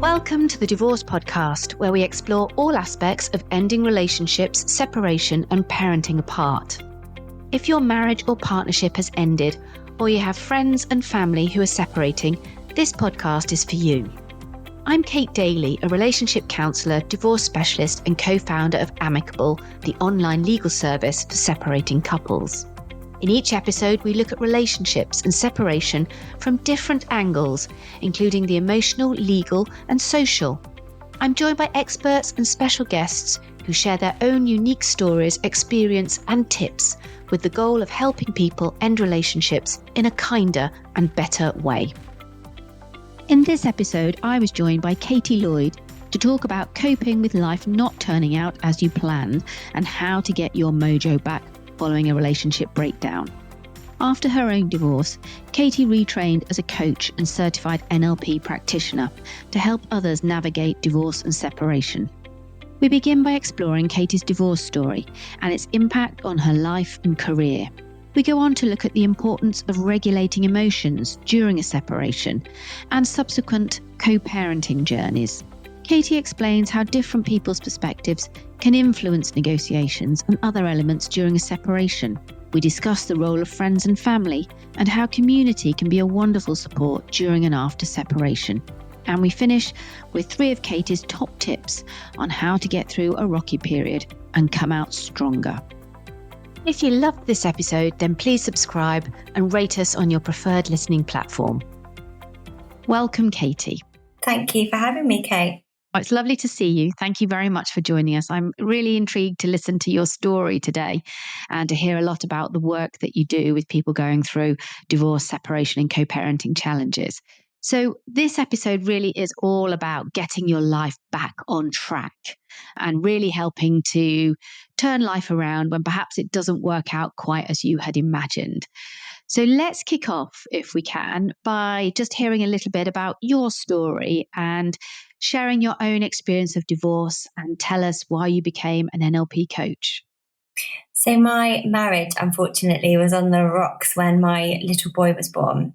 Welcome to the Divorce Podcast, where we explore all aspects of ending relationships, separation, and parenting apart. If your marriage or partnership has ended, or you have friends and family who are separating, this podcast is for you. I'm Kate Daly, a relationship counsellor, divorce specialist, and co-founder of Amicable, the online legal service for separating couples. In each episode, we look at relationships and separation from different angles, including the emotional, legal, and social. I'm joined by experts and special guests who share their own unique stories, experience, and tips with the goal of helping people end relationships in a kinder and better way. In this episode, I was joined by Katie Lloyd to talk about coping with life not turning out as you planned and how to get your mojo back following a relationship breakdown. After her own divorce, Katie retrained as a coach and certified NLP practitioner to help others navigate divorce and separation. We begin by exploring Katie's divorce story and its impact on her life and career. We go on to look at the importance of regulating emotions during a separation and subsequent co-parenting journeys. Katie explains how different people's perspectives can influence negotiations and other elements during a separation. We discuss the role of friends and family and how community can be a wonderful support during and after separation. And we finish with 3 of Katie's top tips on how to get through a rocky period and come out stronger. If you loved this episode, then please subscribe and rate us on your preferred listening platform. Welcome, Katie. Thank you for having me, Kate. It's lovely to see you. Thank you very much for joining us. I'm really intrigued to listen to your story today and to hear a lot about the work that you do with people going through divorce, separation, and co-parenting challenges. So this episode really is all about getting your life back on track and really helping to turn life around when perhaps it doesn't work out quite as you had imagined. So let's kick off, if we can, by just hearing a little bit about your story and sharing your own experience of divorce, and tell us why you became an NLP coach. So my marriage, unfortunately, was on the rocks when my little boy was born.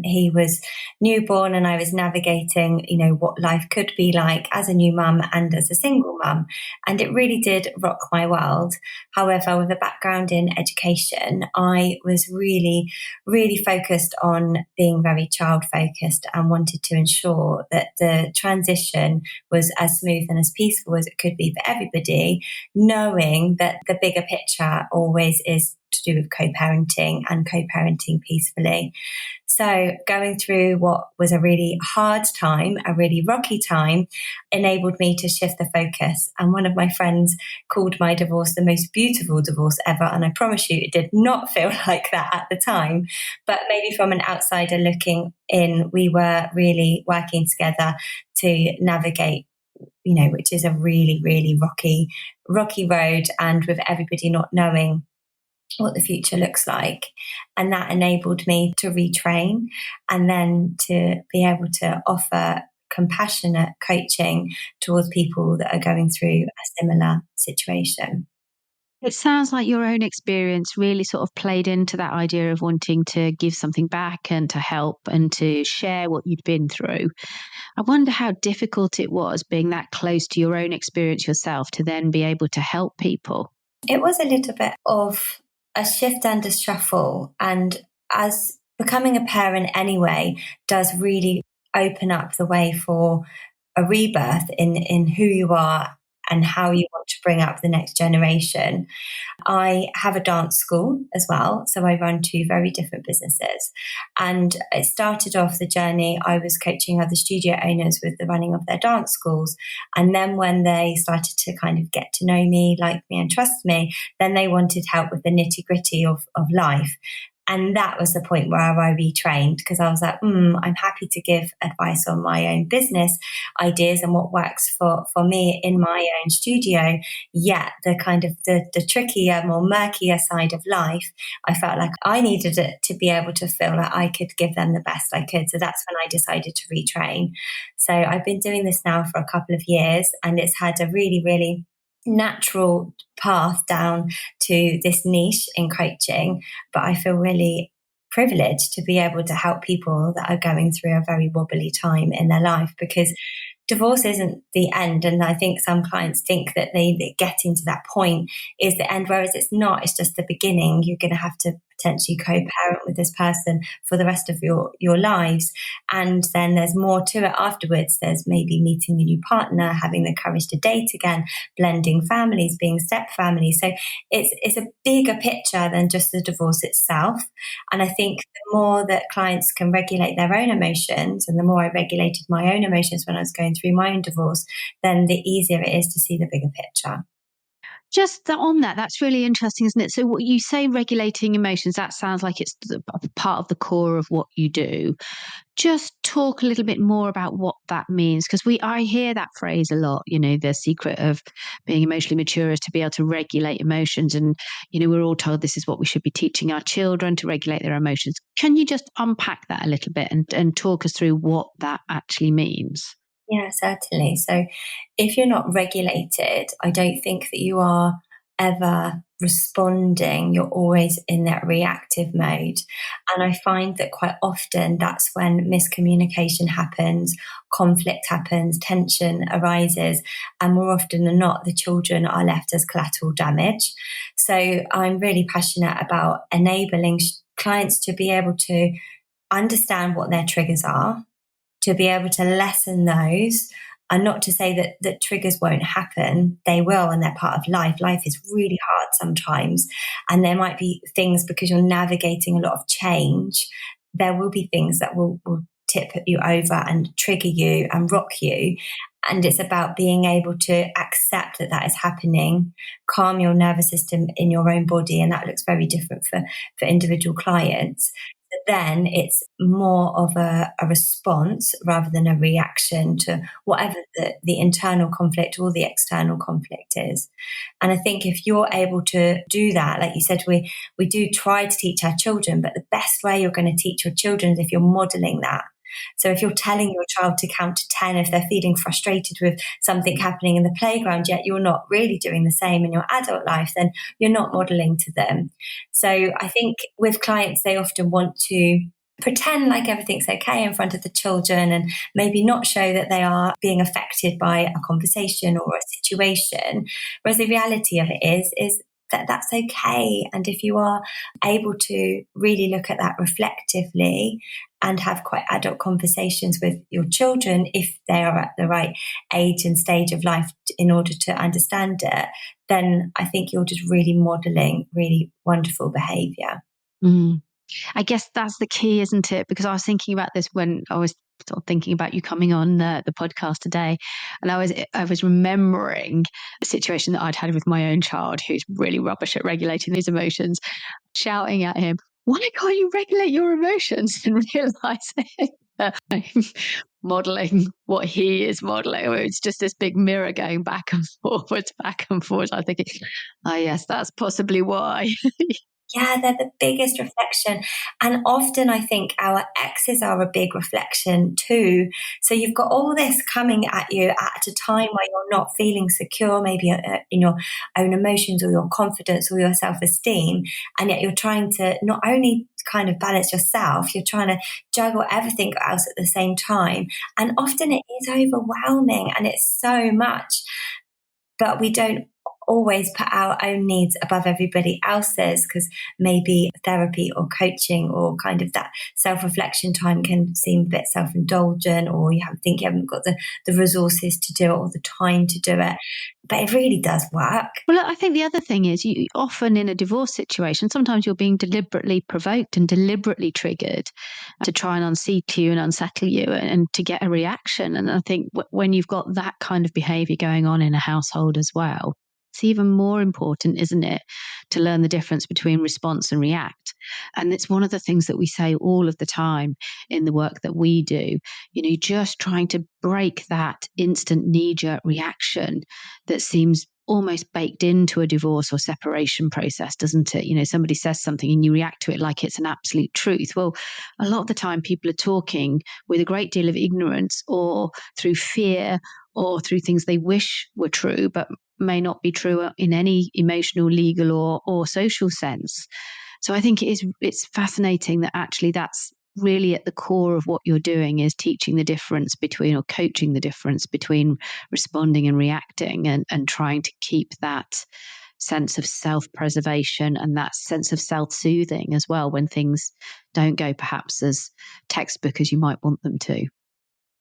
He was newborn and I was navigating, what life could be like as a new mum and as a single mum. And it really did rock my world. However, with a background in education, I was really, really focused on being very child focused and wanted to ensure that the transition was as smooth and as peaceful as it could be for everybody, knowing that the bigger picture always is to do with co-parenting and co-parenting peacefully. So going through what was a really hard time, a really rocky time, enabled me to shift the focus. And one of my friends called my divorce the most beautiful divorce ever. And I promise you, it did not feel like that at the time. But maybe from an outsider looking in, we were really working together to navigate, which is a really, really rocky road, and with everybody not knowing what the future looks like. And that enabled me to retrain and then to be able to offer compassionate coaching towards people that are going through a similar situation. It sounds like your own experience really sort of played into that idea of wanting to give something back and to help and to share what you'd been through. I wonder how difficult it was being that close to your own experience yourself to then be able to help people. It was a little bit of a shift and a shuffle. And as becoming a parent anyway does really open up the way for a rebirth in who you are and how you want to bring up the next generation. I have a dance school as well, so I run 2 very different businesses. And it started off the journey, I was coaching other studio owners with the running of their dance schools. And then when they started to kind of get to know me, like me and trust me, then they wanted help with the nitty-gritty of life. And that was the point where I retrained, because I was like, I'm happy to give advice on my own business ideas and what works for me in my own studio. Yet the kind of the trickier, more murkier side of life, I felt like I needed it to be able to feel that I could give them the best I could. So that's when I decided to retrain. So I've been doing this now for a couple of years, and it's had a really, really natural path down to this niche in coaching. But I feel really privileged to be able to help people that are going through a very wobbly time in their life, because divorce isn't the end. And I think some clients think that they getting to that point is the end, whereas it's not. It's just the beginning. You're going to have to potentially co-parent with this person for the rest of your lives. And then there's more to it afterwards. There's maybe meeting a new partner, having the courage to date again, blending families, being step families. So it's a bigger picture than just the divorce itself. And I think the more that clients can regulate their own emotions, and the more I regulated my own emotions when I was going through my own divorce, then the easier it is to see the bigger picture. Just on that, that's really interesting, isn't it? So, what you say, regulating emotions, that sounds like it's part of the core of what you do. Just talk a little bit more about what that means, because I hear that phrase a lot. The secret of being emotionally mature is to be able to regulate emotions, and we're all told this is what we should be teaching our children, to regulate their emotions. Can you just unpack that a little bit and talk us through what that actually means? Yeah, certainly. So if you're not regulated, I don't think that you are ever responding. You're always in that reactive mode. And I find that quite often that's when miscommunication happens, conflict happens, tension arises, and more often than not, the children are left as collateral damage. So I'm really passionate about enabling clients to be able to understand what their triggers are, to be able to lessen those, and not to say that triggers won't happen. They will, and they're part of life. Life is really hard sometimes, and there might be things, because you're navigating a lot of change, there will be things that will tip you over and trigger you and rock you. And it's about being able to accept that is happening, calm your nervous system in your own body. And that looks very different for individual clients. Then it's more of a response rather than a reaction to whatever the internal conflict or the external conflict is. And I think if you're able to do that, like you said, we do try to teach our children, but the best way you're going to teach your children is if you're modeling that. So if you're telling your child to count to 10 if they're feeling frustrated with something happening in the playground, yet you're not really doing the same in your adult life, then you're not modeling to them. So I think with clients, they often want to pretend like everything's okay in front of the children and maybe not show that they are being affected by a conversation or a situation. Whereas the reality of it is that that's okay. And if you are able to really look at that reflectively and have quite adult conversations with your children, if they are at the right age and stage of life in order to understand it, then I think you're just really modeling really wonderful behavior. Mm. I guess that's the key, isn't it? Because I was thinking about this when I was sort of thinking about you coming on the podcast today, and I was remembering a situation that I'd had with my own child, who's really rubbish at regulating his emotions, shouting at him, "Why can't you regulate your emotions?" and realizing that I'm modeling what he is modeling. It's just this big mirror going back and forwards, back and forwards. I'm thinking, oh yes, that's possibly why. Yeah, they're the biggest reflection. And often I think our exes are a big reflection too. So you've got all this coming at you at a time where you're not feeling secure, maybe in your own emotions or your confidence or your self-esteem. And yet you're trying to not only kind of balance yourself, you're trying to juggle everything else at the same time. And often it is overwhelming and it's so much, but we don't always put our own needs above everybody else's, because maybe therapy or coaching or kind of that self-reflection time can seem a bit self-indulgent, or you haven't got the resources to do it or the time to do it. But it really does work. Well, I think the other thing is, you often in a divorce situation, sometimes you're being deliberately provoked and deliberately triggered to try and unseat you and unsettle you and to get a reaction. And I think when you've got that kind of behavior going on in a household as well, it's even more important, isn't it, to learn the difference between response and react. And it's one of the things that we say all of the time in the work that we do, just trying to break that instant knee-jerk reaction that seems almost baked into a divorce or separation process, doesn't it? Somebody says something and you react to it like it's an absolute truth. Well, a lot of the time people are talking with a great deal of ignorance or through fear or through things they wish were true, but may not be true in any emotional, legal or social sense. So I think it's fascinating that actually that's really at the core of what you're doing is teaching the difference between, or coaching the difference between responding and reacting, and trying to keep that sense of self-preservation and that sense of self-soothing as well when things don't go perhaps as textbook as you might want them to.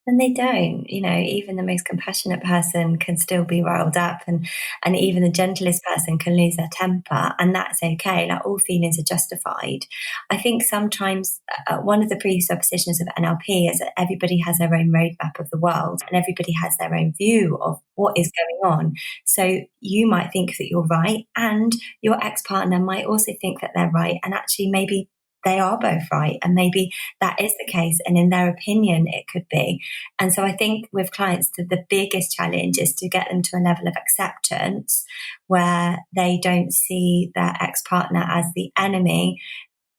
And they don't, even the most compassionate person can still be riled up, and even the gentlest person can lose their temper, and that's okay. Like, all feelings are justified. I think sometimes one of the presuppositions of NLP is that everybody has their own roadmap of the world and everybody has their own view of what is going on. So you might think that you're right, and your ex-partner might also think that they're right, and actually maybe they are both right, and maybe that is the case, and in their opinion it could be. And so I think with clients, the biggest challenge is to get them to a level of acceptance where they don't see their ex-partner as the enemy,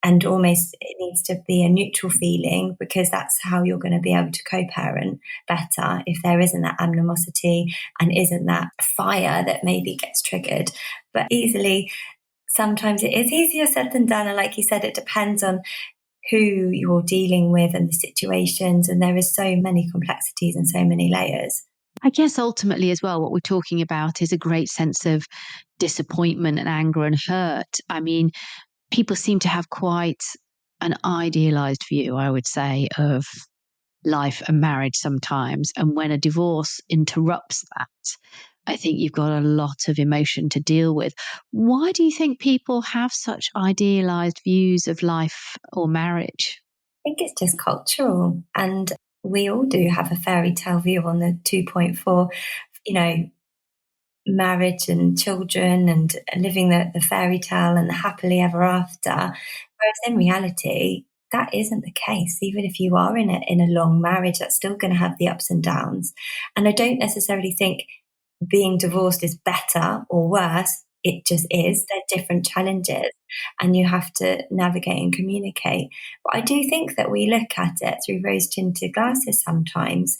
and almost it needs to be a neutral feeling, because that's how you're going to be able to co-parent better, if there isn't that animosity and isn't that fire that maybe gets triggered. But easily, sometimes it is easier said than done. And like you said, it depends on who you're dealing with and the situations. And there is so many complexities and so many layers. I guess ultimately as well, what we're talking about is a great sense of disappointment and anger and hurt. I mean, people seem to have quite an idealized view, I would say, of life and marriage sometimes. And when a divorce interrupts that, I think you've got a lot of emotion to deal with. Why do you think people have such idealized views of life or marriage? I think it's just cultural. And we all do have a fairy tale view on the 2.4, marriage and children and living the fairy tale and the happily ever after. Whereas in reality, that isn't the case. Even if you are in a long marriage, that's still going to have the ups and downs. And I don't necessarily think being divorced is better or worse. It just is. They're different challenges, and you have to navigate and communicate. But I do think that we look at it through rose-tinted glasses sometimes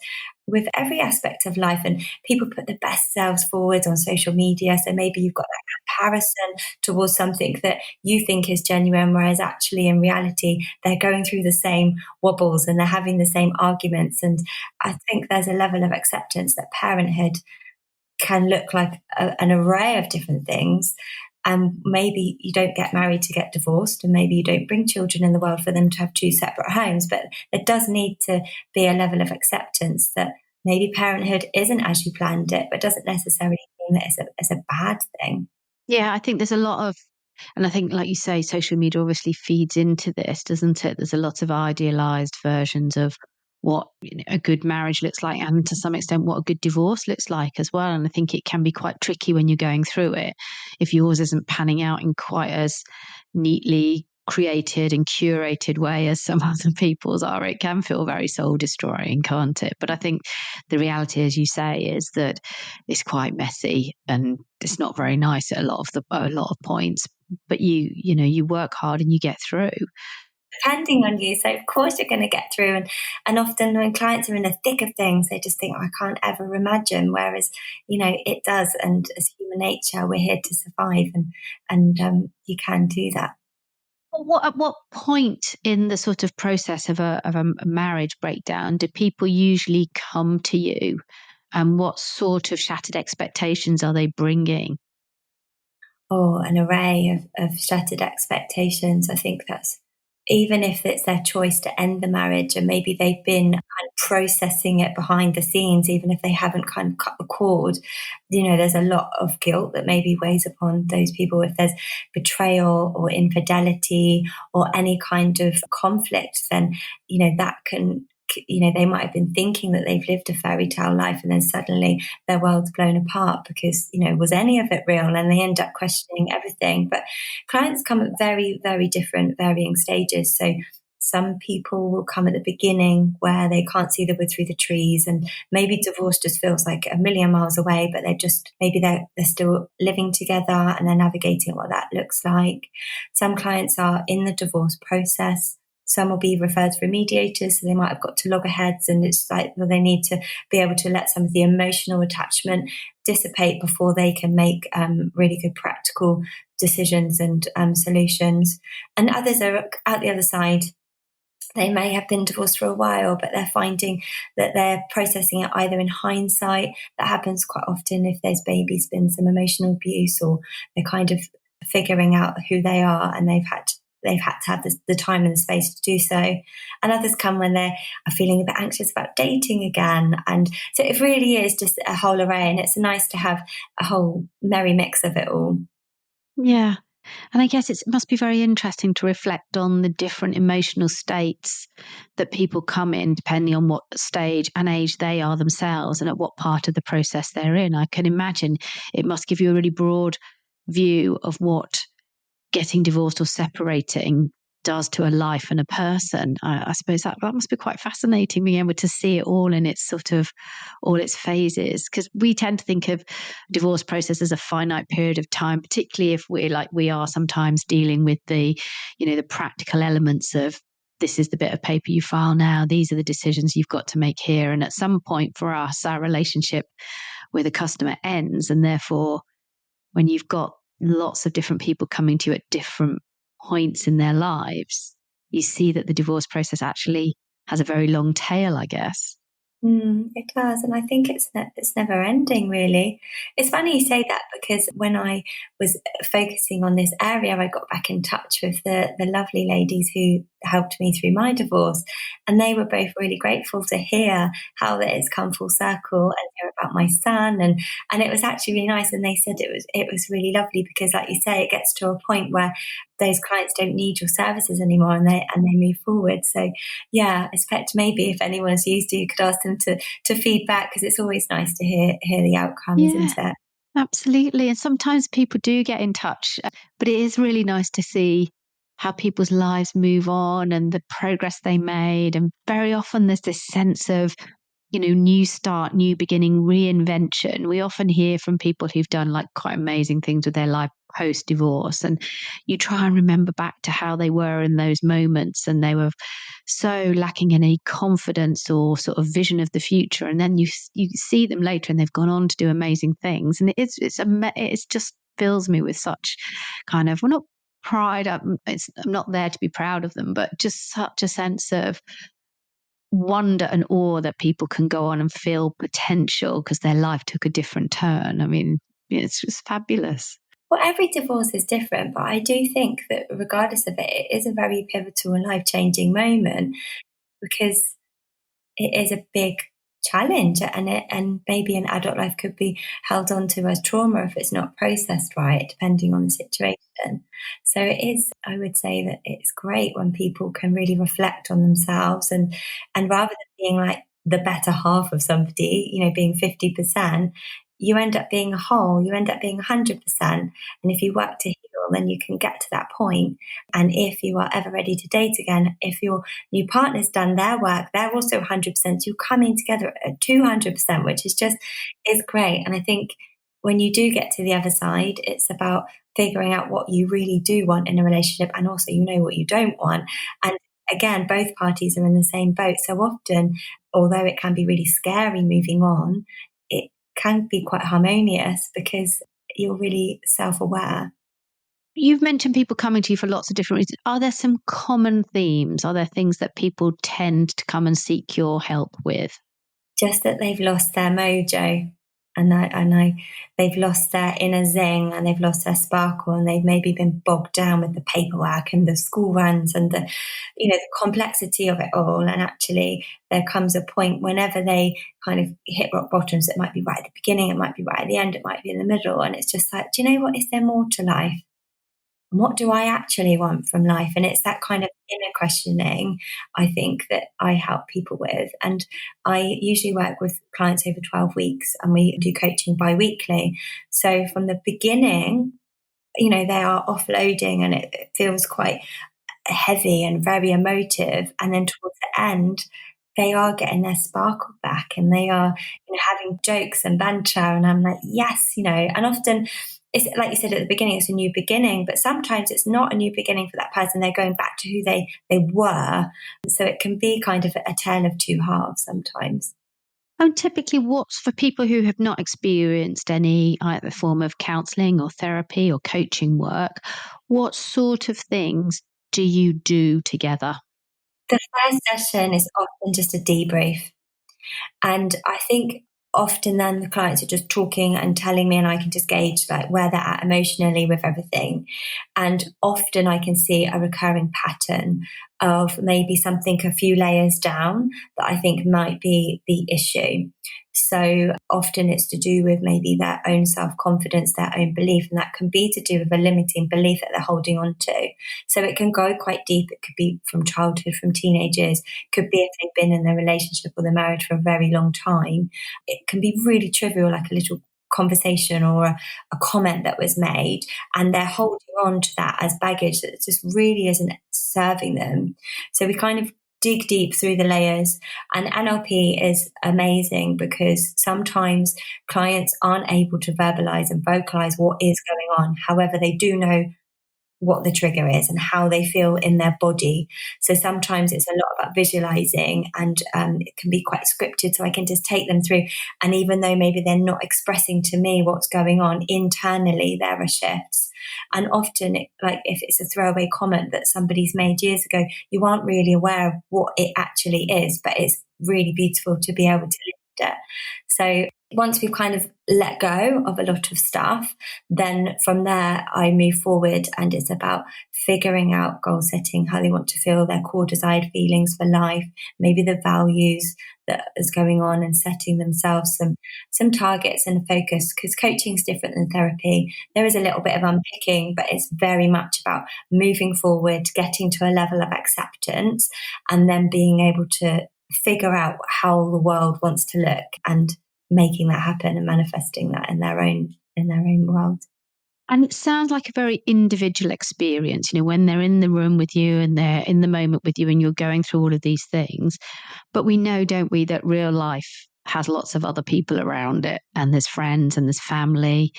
with every aspect of life, and people put the best selves forward on social media. So maybe you've got that comparison towards something that you think is genuine, whereas actually in reality, they're going through the same wobbles and they're having the same arguments. And I think there's a level of acceptance that parenthood can look like an array of different things. And maybe you don't get married to get divorced, and maybe you don't bring children in the world for them to have two separate homes. But there does need to be a level of acceptance that maybe parenthood isn't as you planned it, but doesn't necessarily mean that it's a bad thing. Yeah, I think there's a lot of, and I think, like you say, social media obviously feeds into this, doesn't it? There's a lot of idealized versions of what a good marriage looks like, and to some extent what a good divorce looks like as well. And I think it can be quite tricky when you're going through it. If yours isn't panning out in quite as neatly created and curated way as some other people's are, it can feel very soul destroying, can't it? But I think the reality, as you say, is that it's quite messy and it's not very nice at a lot of points. But you work hard and you get through. Depending on you. So of course you're going to get through. And often when clients are in the thick of things, they just think, oh, I can't ever imagine. Whereas, it does. And as human nature, we're here to survive, and you can do that. At what point in the sort of process of a marriage breakdown do people usually come to you, and what sort of shattered expectations are they bringing? Oh, an array of shattered expectations. I think that's, even if it's their choice to end the marriage and maybe they've been kind of processing it behind the scenes, even if they haven't kind of cut the cord, there's a lot of guilt that maybe weighs upon those people. If there's betrayal or infidelity or any kind of conflict, then, that can, they might have been thinking that they've lived a fairy tale life, and then suddenly their world's blown apart because, was any of it real? And they end up questioning everything. But clients come at very, very different, varying stages. So some people will come at the beginning where they can't see the wood through the trees, and maybe divorce just feels like a million miles away, but they're still living together and they're navigating what that looks like. Some clients are in the divorce process. Some will be referred for mediators, so they might have got to loggerheads, and it's like, well, they need to be able to let some of the emotional attachment dissipate before they can make really good practical decisions and solutions. And others are at the other side. They may have been divorced for a while, but they're finding that they're processing it either in hindsight. That happens quite often if there's maybe been some emotional abuse, or they're kind of figuring out who they are, and they've had to have the time and the space to do so. And others come when they are feeling a bit anxious about dating again. And so it really is just a whole array, and it's nice to have a whole merry mix of it all. Yeah. And I guess it must be very interesting to reflect on the different emotional states that people come in, depending on what stage and age they are themselves and at what part of the process they're in. I can imagine it must give you a really broad view of what getting divorced or separating does to a life and a person. I suppose that must be quite fascinating, being able to see it all in its sort of all its phases, because we tend to think of divorce process as a finite period of time, particularly if we're like we are sometimes dealing with the the practical elements of this is the bit of paper you file now, these are the decisions you've got to make here, and at some point for us our relationship with a customer ends, and therefore when you've got lots of different people coming to you at different points in their lives, you see that the divorce process actually has a very long tail, I guess. It does, and I think it's never ending, really. It's funny you say that, because when I was focusing on this area, I got back in touch with the lovely ladies who helped me through my divorce, and they were both really grateful to hear how that it's come full circle and hear about my son, and it was actually really nice. And they said it was really lovely because, like you say, it gets to a point where those clients don't need your services anymore, and they move forward. So yeah, I expect maybe if anyone's used it, you could ask them to feedback, because it's always nice to hear the outcome, Yeah, isn't it? absolutely. And sometimes people do get in touch, but it is really nice to see how people's lives move on and the progress they made. And very often there's this sense of new start, new beginning, reinvention. We often hear from people who've done like quite amazing things with their life post divorce. And you try and remember back to how they were in those moments, and they were so lacking in any confidence or sort of vision of the future. And then you see them later and they've gone on to do amazing things. And it's just fills me with such kind of, well, not pride. I'm not there to be proud of them, but just such a sense of wonder and awe that people can go on and feel potential because their life took a different turn. I mean, it's just fabulous. Well, every divorce is different, but I do think that regardless of it, it is a very pivotal and life-changing moment, because it is a big challenge, and maybe an adult life could be held on to as trauma if it's not processed right, depending on the situation. So it is, I would say that it's great when people can really reflect on themselves, and rather than being like the better half of somebody, being 50%, you end up being a whole, you end up being 100%. And if you work to heal, then you can get to that point. And if you are ever ready to date again, if your new partner's done their work, they're also 100%. You're coming together at 200%, which is great. And I think when you do get to the other side, it's about figuring out what you really do want in a relationship, and also what you don't want. And again, both parties are in the same boat. So often, although it can be really scary moving on, it can be quite harmonious because you're really self-aware. You've mentioned people coming to you for lots of different reasons. Are there some common themes? Are there things that people tend to come and seek your help with? Just that they've lost their mojo, and they've lost their inner zing, and they've lost their sparkle, and they've maybe been bogged down with the paperwork and the school runs and the complexity of it all. And actually there comes a point whenever they kind of hit rock bottoms. It might be right at the beginning, it might be right at the end, it might be in the middle, and it's just like, do you know what, is there more to life? What do I actually want from life? And it's that kind of inner questioning, I think, that I help people with. And I usually work with clients over 12 weeks, and we do coaching bi-weekly. So from the beginning, they are offloading, and it feels quite heavy and very emotive. And then towards the end, they are getting their sparkle back, and they are having jokes and banter. And I'm like, yes, and often it's like you said at the beginning, it's a new beginning, but sometimes it's not a new beginning for that person. They're going back to who they were. So it can be kind of a tale of two halves sometimes. And typically, what's for people who have not experienced any either form of counselling or therapy or coaching work, what sort of things do you do together? The first session is often just a debrief. And I think often then the clients are just talking and telling me, and I can just gauge like where they're at emotionally with everything. And often I can see a recurring pattern of maybe something a few layers down that I think might be the issue. So often it's to do with maybe their own self confidence, their own belief, and that can be to do with a limiting belief that they're holding on to. So it can go quite deep. It could be from childhood, from teenagers, could be if they've been in their relationship or their marriage for a very long time. It can be really trivial, like a little conversation or a comment that was made, and they're holding on to that as baggage that just really isn't serving them. So we kind of dig deep through the layers, and NLP is amazing because sometimes clients aren't able to verbalize and vocalize what is going on. However, they do know what the trigger is and how they feel in their body. So sometimes it's a lot about visualizing, and it can be quite scripted. So I can just take them through. And even though maybe they're not expressing to me what's going on internally, there are shifts. And often, like if it's a throwaway comment that somebody's made years ago, you aren't really aware of what it actually is, but it's really beautiful to be able to lift it. So once we've kind of let go of a lot of stuff, then from there I move forward, and it's about figuring out goal setting, how they want to feel, their core desired feelings for life, maybe the values that is going on, and setting themselves some targets and focus, because coaching is different than therapy. There is a little bit of unpicking, but it's very much about moving forward, getting to a level of acceptance, and then being able to figure out how the world wants to look, and making that happen and manifesting that in their own world. And it sounds like a very individual experience, when they're in the room with you and they're in the moment with you and you're going through all of these things. But we know, don't we, that real life has lots of other people around it, and there's friends and there's family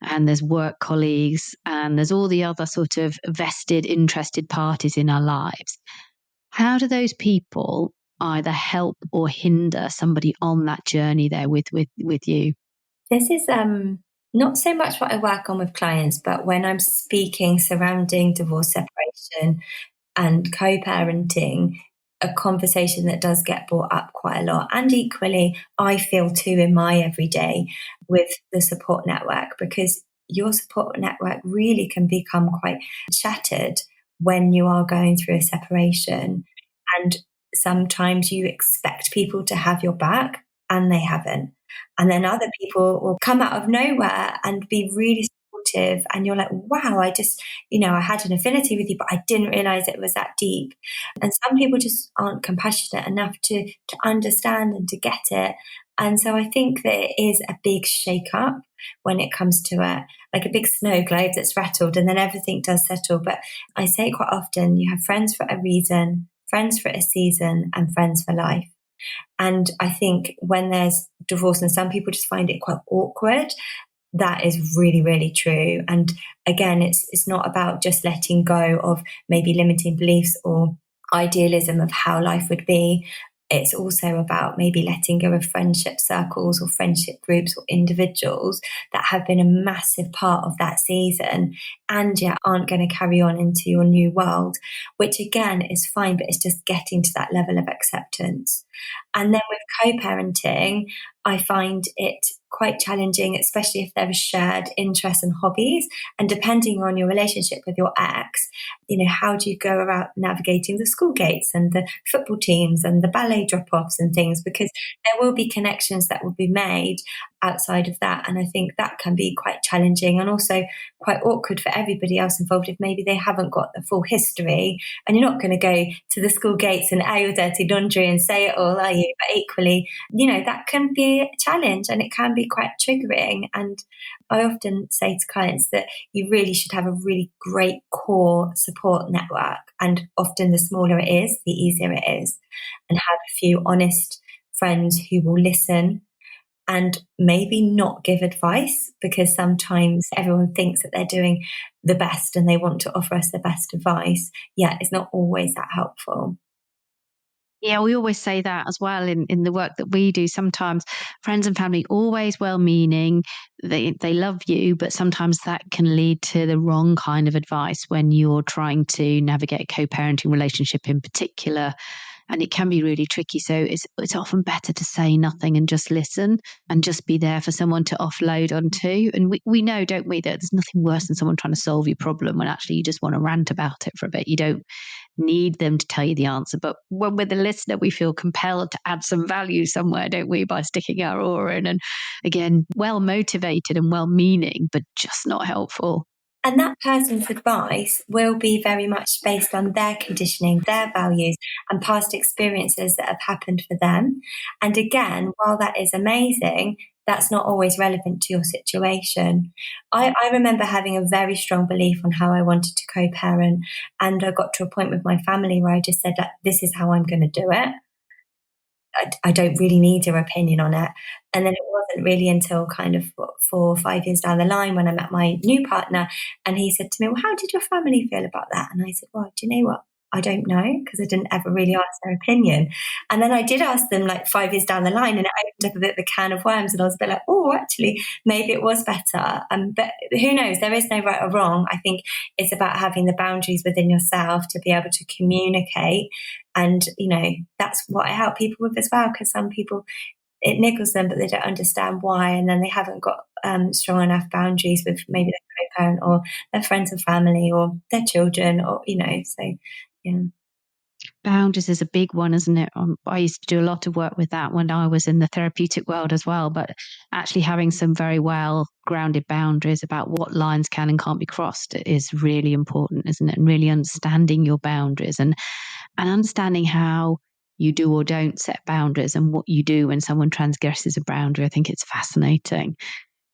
and there's work colleagues and there's all the other sort of vested, interested parties in our lives. How do those people either help or hinder somebody on that journey there with you? This is not so much what I work on with clients, but when I'm speaking surrounding divorce, separation, and co-parenting, a conversation that does get brought up quite a lot. And equally, I feel too in my everyday with the support network, because your support network really can become quite shattered when you are going through a separation. And sometimes you expect people to have your back and they haven't. And then other people will come out of nowhere and be really supportive. And you're like, wow, I had an affinity with you, but I didn't realize it was that deep. And some people just aren't compassionate enough to understand and to get it. And so I think that it is a big shake up when it comes to it, like a big snow globe that's rattled, and then everything does settle. But I say quite often, you have friends for a reason, friends for a season, and friends for life. And I think when there's divorce, and some people just find it quite awkward, that is really, really true. And again, it's not about just letting go of maybe limiting beliefs or idealism of how life would be. It's also about maybe letting go of friendship circles or friendship groups or individuals that have been a massive part of that season and yet aren't going to carry on into your new world, which again is fine, but it's just getting to that level of acceptance. And then with co-parenting, I find it quite challenging, especially if there are shared interests and hobbies. And depending on your relationship with your ex, how do you go about navigating the school gates and the football teams and the ballet drop-offs and things? Because there will be connections that will be made outside of that. And I think that can be quite challenging and also quite awkward for everybody else involved if maybe they haven't got the full history. And you're not going to go to the school gates and air your dirty laundry and say it all, are you? But equally, that can be a challenge and it can be quite triggering. And I often say to clients that you really should have a really great core support network. And often the smaller it is, the easier it is. And have a few honest friends who will listen and maybe not give advice, because sometimes everyone thinks that they're doing the best and they want to offer us the best advice. Yeah, it's not always that helpful. Yeah, we always say that as well in the work that we do. Sometimes friends and family, always well-meaning, they love you, but sometimes that can lead to the wrong kind of advice when you're trying to navigate a co-parenting relationship in particular, and it can be really tricky. So it's often better to say nothing and just listen and just be there for someone to offload onto. And we know, don't we, that there's nothing worse than someone trying to solve your problem when actually you just want to rant about it for a bit. You don't need them to tell you the answer. But when we're the listener, we feel compelled to add some value somewhere, don't we, by sticking our oar in. And again, well motivated and well meaning, but just not helpful. And that person's advice will be very much based on their conditioning, their values, and past experiences that have happened for them. And again, while that is amazing, that's not always relevant to your situation. I remember having a very strong belief on how I wanted to co-parent, and I got to a point with my family where I just said, like, this is how I'm going to do it. I don't really need your opinion on it. And then it wasn't really until kind of 4 or 5 years down the line when I met my new partner, and he said to me, well, how did your family feel about that? And I said, well, do you know what? I don't know, because I didn't ever really ask their opinion. And then I did ask them like 5 years down the line, and it opened up a bit of a can of worms, and I was a bit like, oh, actually, maybe it was better. But who knows? There is no right or wrong. I think it's about having the boundaries within yourself to be able to communicate. And, that's what I help people with as well, because some people, it niggles them, but they don't understand why. And then they haven't got strong enough boundaries with maybe their co-parent or their friends and family or their children, or, so, yeah. Boundaries is a big one, isn't it? I used to do a lot of work with that when I was in the therapeutic world as well, but actually having some very well grounded boundaries about what lines can and can't be crossed is really important, isn't it? And really understanding your boundaries and understanding how you do or don't set boundaries and what you do when someone transgresses a boundary. I think it's fascinating.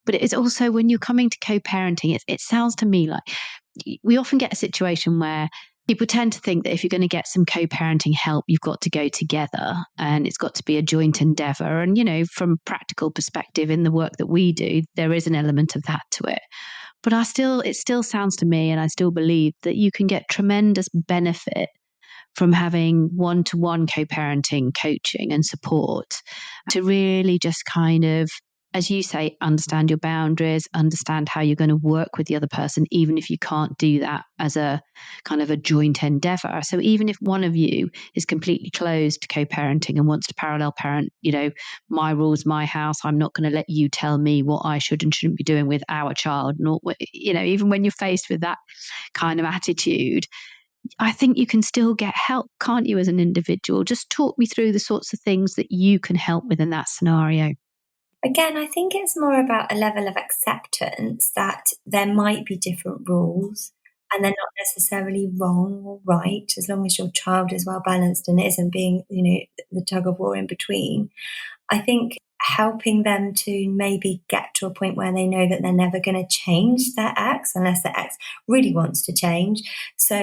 But it's also when you're coming to co-parenting, it sounds to me like we often get a situation where people tend to think that if you're going to get some co-parenting help, you've got to go together and it's got to be a joint endeavor. And, from a practical perspective in the work that we do, there is an element of that to it. But it still sounds to me, and I still believe that you can get tremendous benefit from having one-to-one co-parenting coaching and support to really just kind of, as you say, understand your boundaries, understand how you're going to work with the other person, even if you can't do that as a kind of a joint endeavor. So even if one of you is completely closed to co-parenting and wants to parallel parent, my rules, my house, I'm not going to let you tell me what I should and shouldn't be doing with our child. Nor, even when you're faced with that kind of attitude, I think you can still get help, can't you, as an individual? Just talk me through the sorts of things that you can help with in that scenario. Again, I think it's more about a level of acceptance that there might be different rules and they're not necessarily wrong or right, as long as your child is well balanced and isn't being, the tug of war in between. I think helping them to maybe get to a point where they know that they're never going to change their ex unless their ex really wants to change. So,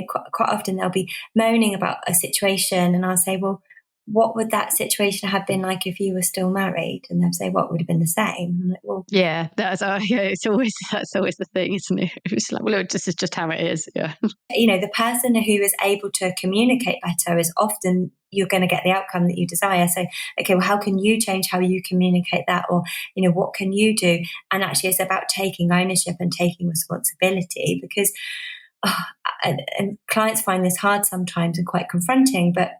quite often they'll be moaning about a situation and I'll say, well, what would that situation have been like if you were still married? And they'll say, what would have been the same? I'm like, well, yeah, that's always the thing, isn't it? It's like, well, this is just how it is. Yeah. The person who is able to communicate better is often you're going to get the outcome that you desire. So, okay, well, how can you change how you communicate that? Or, what can you do? And actually it's about taking ownership and taking responsibility because, and clients find this hard sometimes and quite confronting, but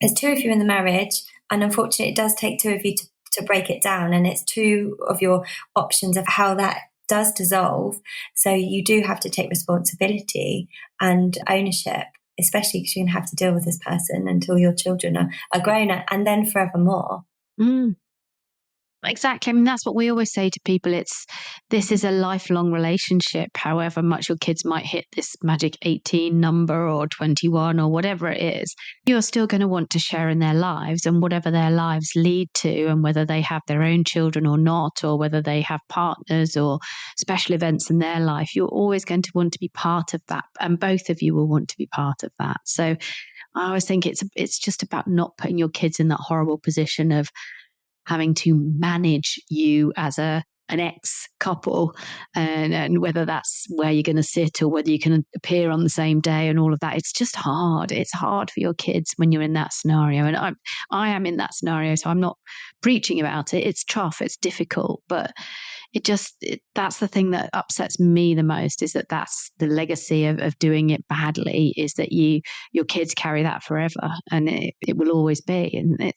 there's two of you in the marriage. And unfortunately it does take two of you to break it down. And it's two of your options of how that does dissolve. So you do have to take responsibility and ownership, especially because you're going to have to deal with this person until your children are grown up and then forevermore. Exactly. I mean, that's what we always say to people. This is a lifelong relationship, however much your kids might hit this magic 18 number or 21 or whatever it is. You're still going to want to share in their lives and whatever their lives lead to, and whether they have their own children or not, or whether they have partners or special events in their life, you're always going to want to be part of that. And both of you will want to be part of that. So I always think it's just about not putting your kids in that horrible position of having to manage you as a an ex-couple, and whether that's where you're going to sit or whether you can appear on the same day and all of that. It's just hard. It's hard for your kids when you're in that scenario. And I am in that scenario, so I'm not preaching about it. It's tough. It's difficult. But that's the thing that upsets me the most, is that's the legacy of doing it badly, is that your kids carry that forever, and it will always be. And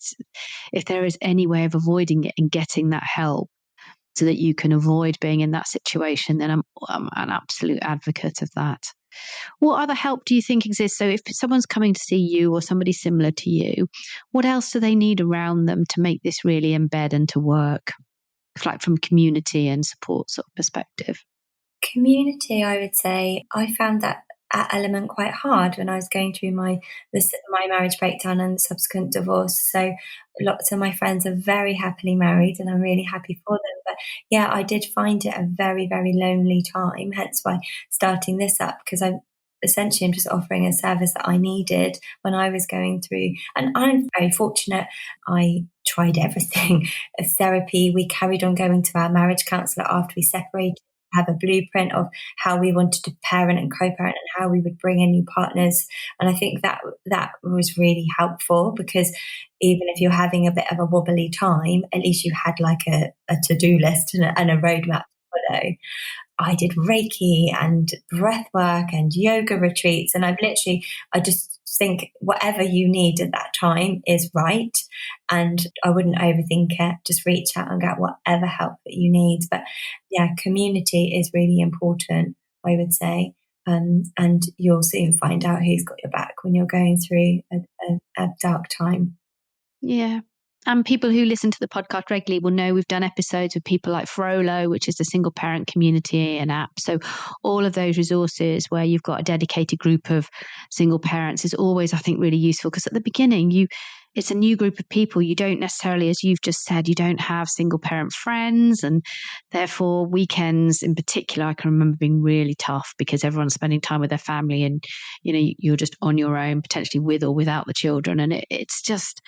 if there is any way of avoiding it and getting that help so that you can avoid being in that situation, then I'm an absolute advocate of that. What other help do you think exists? So if someone's coming to see you or somebody similar to you, what else do they need around them to make this really embed and to work, like from community and support sort of perspective? Community, I would say. I found that element quite hard when I was going through my marriage breakdown and subsequent divorce. So lots of my friends are very happily married, and I'm really happy for them. But yeah, I did find it a very, very lonely time. Hence why starting this up, because I'm just offering a service that I needed when I was going through. And I'm very fortunate. I tried everything. Therapy. We carried on going to our marriage counsellor after we separated, have a blueprint of how we wanted to parent and co-parent and how we would bring in new partners. And I think that was really helpful, because even if you're having a bit of a wobbly time, at least you had like a to-do list and a roadmap to follow. I did Reiki and breath work and yoga retreats. And I just think whatever you need at that time is right. And I wouldn't overthink it. Just reach out and get whatever help that you need. But yeah, community is really important, I would say. And you'll soon find out who's got your back when you're going through a dark time. Yeah. And people who listen to the podcast regularly will know we've done episodes with people like Frollo, which is the single parent community and app. So all of those resources where you've got a dedicated group of single parents is always, I think, really useful, because at the beginning, it's a new group of people. You don't necessarily, as you've just said, you don't have single parent friends, and therefore weekends in particular, I can remember being really tough because everyone's spending time with their family, and you're just on your own, potentially with or without the children, and it's just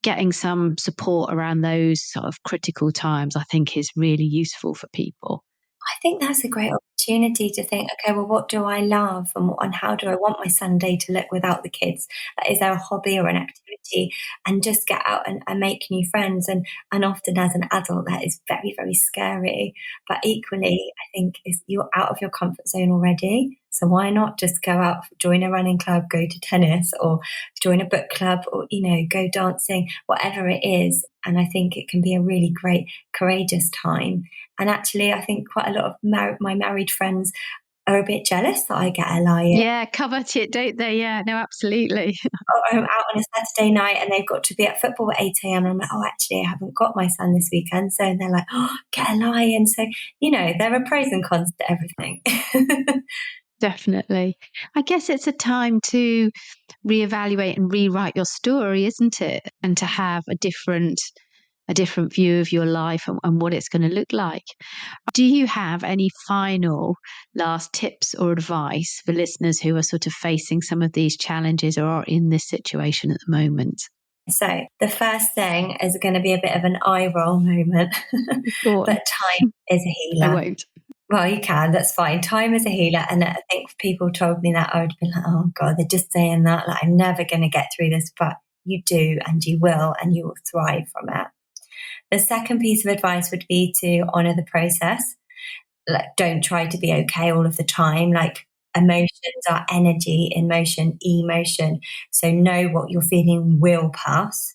getting some support around those sort of critical times, I think, is really useful for people. I think that's a great opportunity to think, okay, well, what do I love, and how do I want my Sunday to look without the kids? Is there a hobby or an activity? And just get out and make new friends. And often as an adult, that is very, very scary. But equally, I think you're out of your comfort zone already. So why not just go out, join a running club, go to tennis, or join a book club, or, go dancing, whatever it is. And I think it can be a really great, courageous time. And actually, I think quite a lot of my married friends are a bit jealous that I get a lie-in. Yeah, covet it, don't they? Yeah, no, absolutely. Or I'm out on a Saturday night and they've got to be at football at 8 a.m. And I'm like, oh, actually, I haven't got my son this weekend. So they're like, oh, get a lie-in. So, there are pros and cons to everything. Definitely. I guess it's a time to reevaluate and rewrite your story, isn't it? And to have a different view of your life and what it's going to look like. Do you have any final last tips or advice for listeners who are sort of facing some of these challenges or are in this situation at the moment? So the first thing is going to be a bit of an eye roll moment, but time is a healer. I won't. Well, you can, that's fine. Time is a healer. And I think if people told me that, I would be like, oh God, they're just saying that. Like, I'm never going to get through this, but you do, and you will thrive from it. The second piece of advice would be to honor the process. Like, don't try to be okay all of the time. Like, emotions are energy in motion, emotion. So know what you're feeling will pass.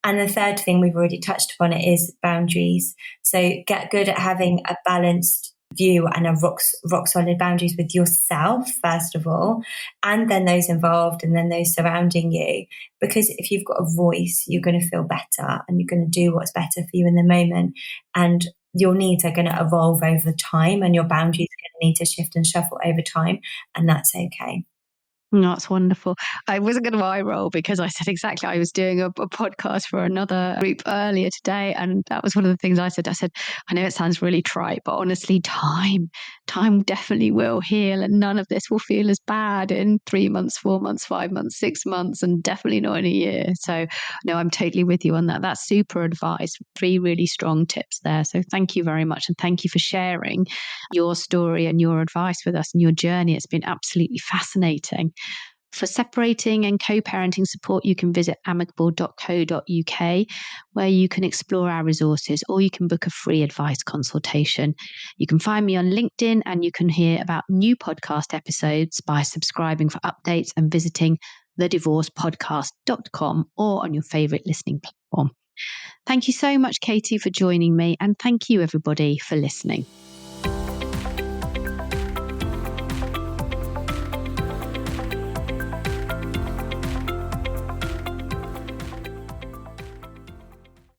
And the third thing, we've already touched upon it, is boundaries. So get good at having a balanced view and a rock solid boundaries with yourself, first of all, and then those involved, and then those surrounding you. Because if you've got a voice, you're going to feel better, and you're going to do what's better for you in the moment. And your needs are going to evolve over time, and your boundaries are going to need to shift and shuffle over time, and that's okay. No, that's wonderful. I wasn't going to eye roll because I said exactly. I was doing a podcast for another group earlier today, and that was one of the things I said. I know it sounds really trite, but honestly, time definitely will heal, and none of this will feel as bad in 3 months, 4 months, 5 months, 6 months, and definitely not in a year. So, no, I'm totally with you on that. That's super advice. 3 really strong tips there. So, thank you very much, and thank you for sharing your story and your advice with us and your journey. It's been absolutely fascinating. For separating and co-parenting support, you can visit amicable.co.uk, where you can explore our resources, or you can book a free advice consultation. You can find me on LinkedIn, and you can hear about new podcast episodes by subscribing for updates and visiting thedivorcepodcast.com or on your favourite listening platform. Thank you so much, Katie, for joining me, and thank you, everybody, for listening.